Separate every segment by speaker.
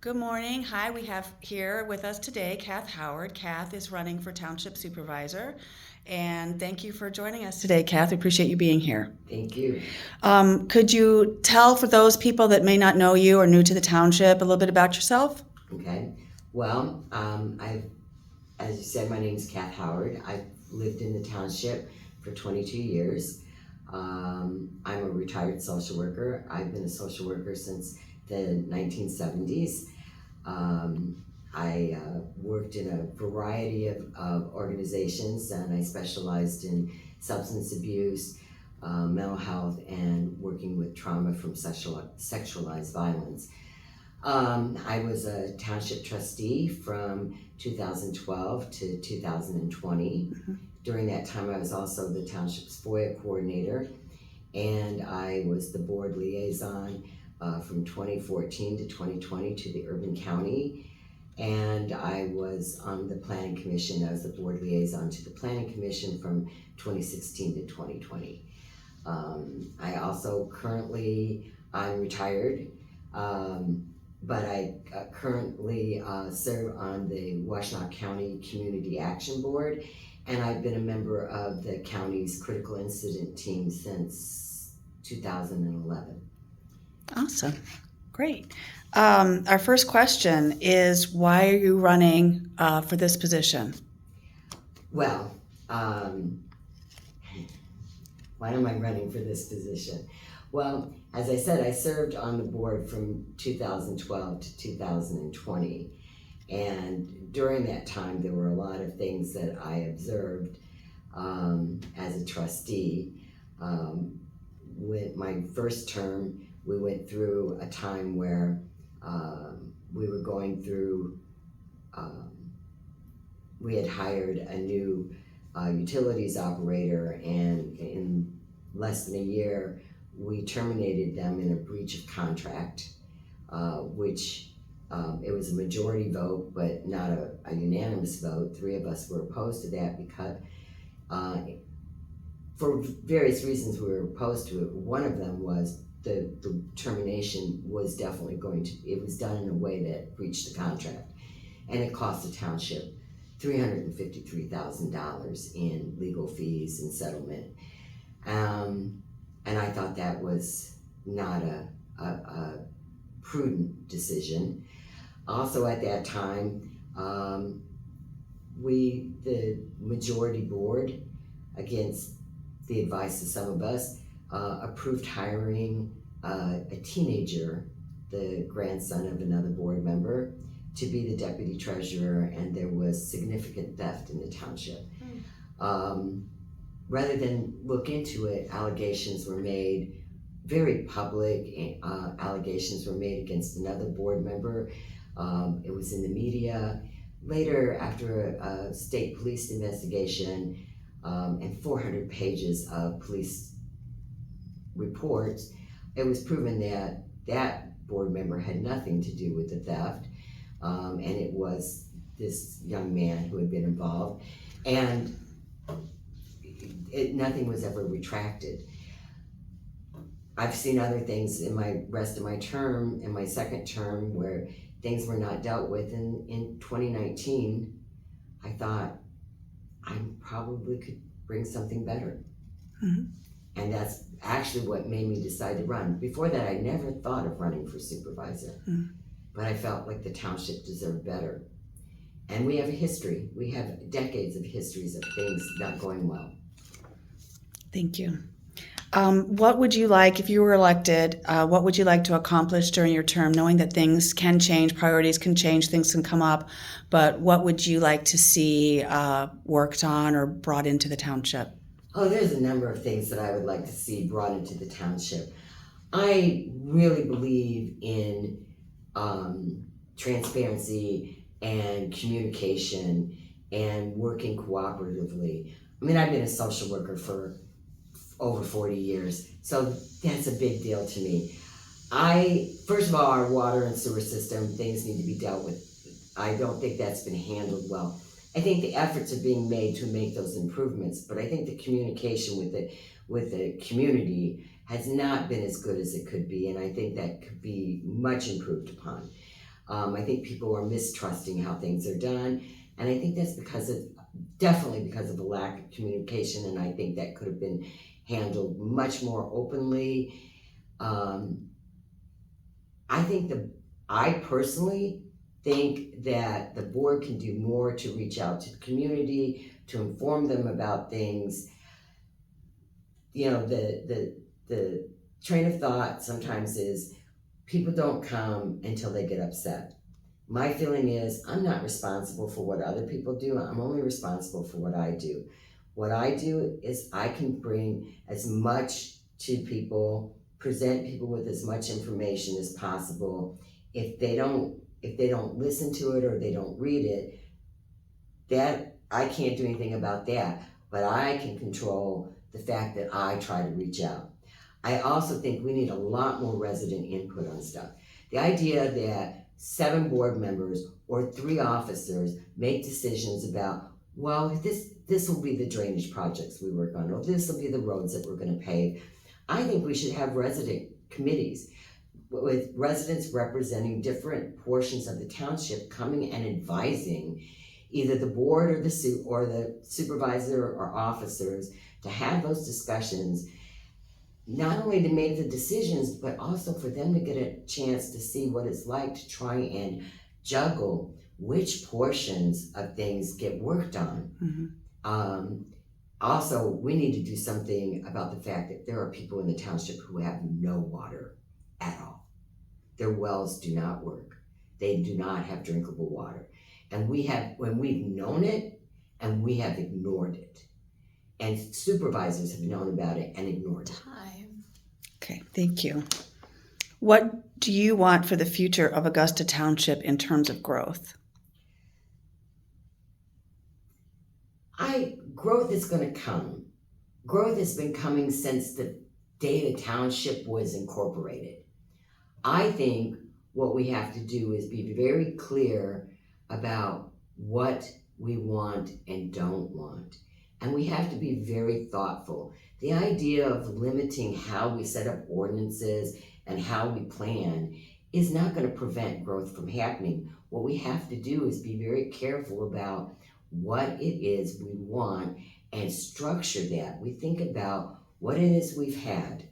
Speaker 1: Good morning. Hi, we have here with us today Cath Howard. Cath is running for Township Supervisor. And thank you for joining us today, Cath. We appreciate you being here.
Speaker 2: Thank you.
Speaker 1: Could you tell, for those people that may not know you or new to the township, a little bit about yourself?
Speaker 2: Okay. Well, as you said, my name is Cath Howard. I've lived in the township for 22 years. I'm a retired social worker. I've been a social worker since the 1970s. I worked in a variety of organizations, and I specialized in substance abuse, mental health, and working with trauma from sexualized violence. I was a township trustee from 2012 to 2020. During that time, I was also the township's FOIA coordinator, and I was the board liaison from 2014 to 2020 to the urban county. And I was on the planning commission. I was the board liaison to the planning commission from 2016 to 2020. I also I'm retired. But I currently serve on the Washtenaw County Community Action Board, and I've been a member of the county's critical incident team since 2011.
Speaker 1: Awesome. Great. Our first question is, why are you running for this position?
Speaker 2: Well, why am I running for this position? Well, as I said, I served on the board from 2012 to 2020. And during that time, there were a lot of things that I observed as a trustee. With my first term, we went through a time where we were going through, we had hired a new utilities operator, and in less than a year, we terminated them in a breach of contract, which it was a majority vote, but not a unanimous vote. Three of us were opposed to that because, for various reasons, we were opposed to it. One of them was the termination was definitely it was done in a way that breached the contract, and it cost the township $353,000 in legal fees and settlement. And I thought that was not a prudent decision. Also at that time, the majority board, against the advice of some of us, approved hiring a teenager, the grandson of another board member, to be the deputy treasurer, and there was significant theft in the township. Rather than look into it, allegations were made, very public allegations were made against another board member. It was in the media. Later, after a state police investigation and 400 pages of police reports, it was proven that that board member had nothing to do with the theft, and it was this young man who had been involved, and nothing was ever retracted. I've seen other things in my rest of my term, in my second term, where things were not dealt with. In 2019, I thought I probably could bring something better.
Speaker 1: Mm-hmm.
Speaker 2: And that's actually what made me decide to run. Before that, I never thought of running for supervisor, but I felt like the township deserved better. And we have a history. We have decades of histories of things not going well.
Speaker 1: Thank you. What would you like, if you were elected, what would you like to accomplish during your term, knowing that things can change, priorities can change, things can come up, but what would you like to see worked on or brought into the township?
Speaker 2: Oh, there's a number of things that I would like to see brought into the township. I really believe in transparency and communication and working cooperatively. I mean, I've been a social worker for over 40 years, so that's a big deal to me. First of all, our water and sewer system, things need to be dealt with. I don't think that's been handled well. I think the efforts are being made to make those improvements, but I think the communication with the community has not been as good as it could be, and I think that could be much improved upon. I think people are mistrusting how things are done, and I think that's definitely because of a lack of communication, and I think that could have been handled much more openly. Um, I think I personally think that the board can do more to reach out to the community, to inform them about things. You know, the train of thought sometimes is people don't come until they get upset. My feeling is I'm not responsible for what other people do. I'm only responsible for what I do. What I do is I can bring as much to people, present people with as much information as possible. If they don't listen to it or they don't read it, that I can't do anything about that. But I can control the fact that I try to reach out. I also think we need a lot more resident input on stuff. The idea that 7 board members or 3 officers make decisions about, well, this will be the drainage projects we work on, or this will be the roads that we're going to pave. I think we should have resident committees with residents representing different portions of the township coming and advising either the board or the supervisor or officers to have those discussions, not only to make the decisions, but also for them to get a chance to see what it's like to try and juggle which portions of things get worked on. Also, we need to do something about the fact that there are people in the township who have no water at all. Their wells do not work. They do not have drinkable water. And when we've known it, and we have ignored it. And supervisors have known about it and ignored it.
Speaker 1: Okay, thank you. What do you want for the future of Augusta Township in terms of growth?
Speaker 2: Growth is going to come. Growth has been coming since the day the township was incorporated. I think what we have to do is be very clear about what we want and don't want. And we have to be very thoughtful. The idea of limiting how we set up ordinances and how we plan is not going to prevent growth from happening. What we have to do is be very careful about what it is we want and structure that. We think about what it is we've had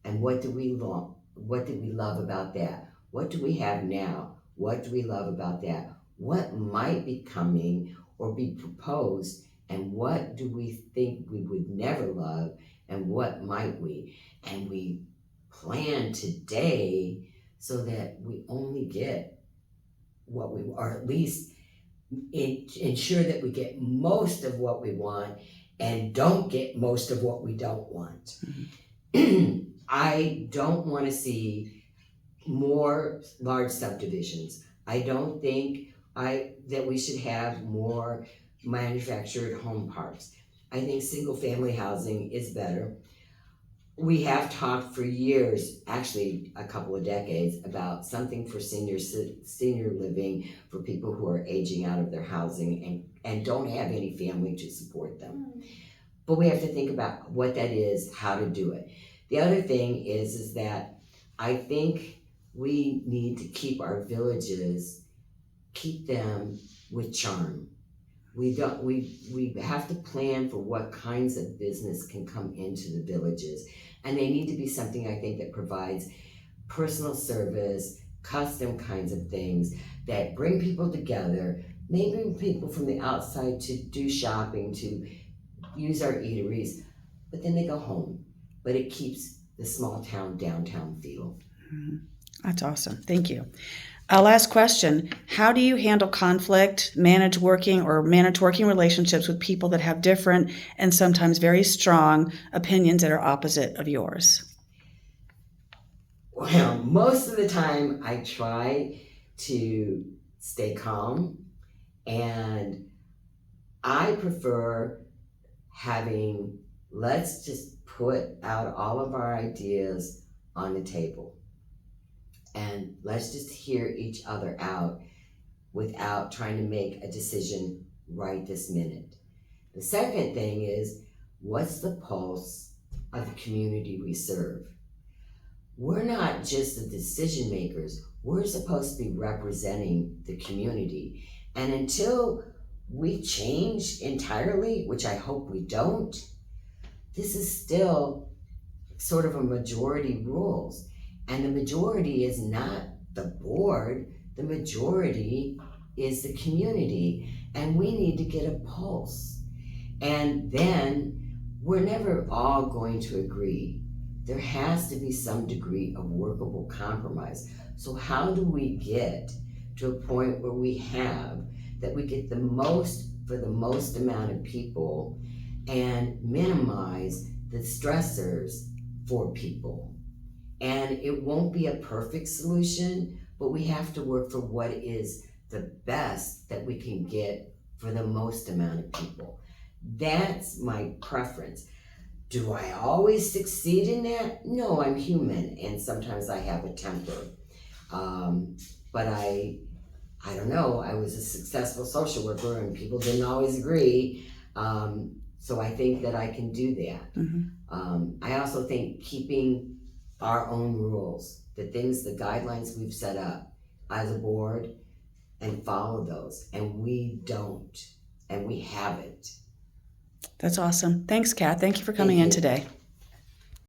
Speaker 2: and what do we love about that? What do we have now? What do we love about that? What might be coming or be proposed, and what do we think we would never love, and what might we? And we plan today so that we only get what we, or at least ensure that we get most of what we want and don't get most of what we don't want. I don't want to see more large subdivisions. I don't think that we should have more manufactured home parks. I think single family housing is better. We have talked for years, actually a couple of decades, about something for senior living for people who are aging out of their housing and don't have any family to support them. But we have to think about what that is, how to do it. The other thing is that I think we need to keep our villages, keep them with charm. We have to plan for what kinds of business can come into the villages. And they need to be something, I think, that provides personal service, custom kinds of things that bring people together, maybe people from the outside to do shopping, to use our eateries, but then they go home. But it keeps the small town, downtown feel.
Speaker 1: That's awesome. Thank you. Last question. How do you handle conflict, manage working relationships with people that have different and sometimes very strong opinions that are opposite of yours?
Speaker 2: Well, most of the time I try to stay calm, and I prefer let's just put out all of our ideas on the table. And let's just hear each other out without trying to make a decision right this minute. The second thing is, what's the pulse of the community we serve? We're not just the decision makers, We're supposed to be representing the community. And until we change entirely, which I hope we don't, this is still sort of a majority rules. And the majority is not the board, the majority is the community. And we need to get a pulse. And then we're never all going to agree. There has to be some degree of workable compromise. So how do we get to a point where we have that we get the most for the most amount of people and minimize the stressors for people? And it won't be a perfect solution, but we have to work for what is the best that we can get for the most amount of people. That's my preference. Do I always succeed in that? No, I'm human, and sometimes I have a temper. But I don't know. I was a successful social worker, and people didn't always agree. So I think that I can do that. I also think keeping our own rules, the guidelines we've set up as a board, and follow those, and we don't, and we haven't.
Speaker 1: That's awesome. Thanks, Cath. Thank you for coming
Speaker 2: Thank
Speaker 1: in
Speaker 2: you.
Speaker 1: today.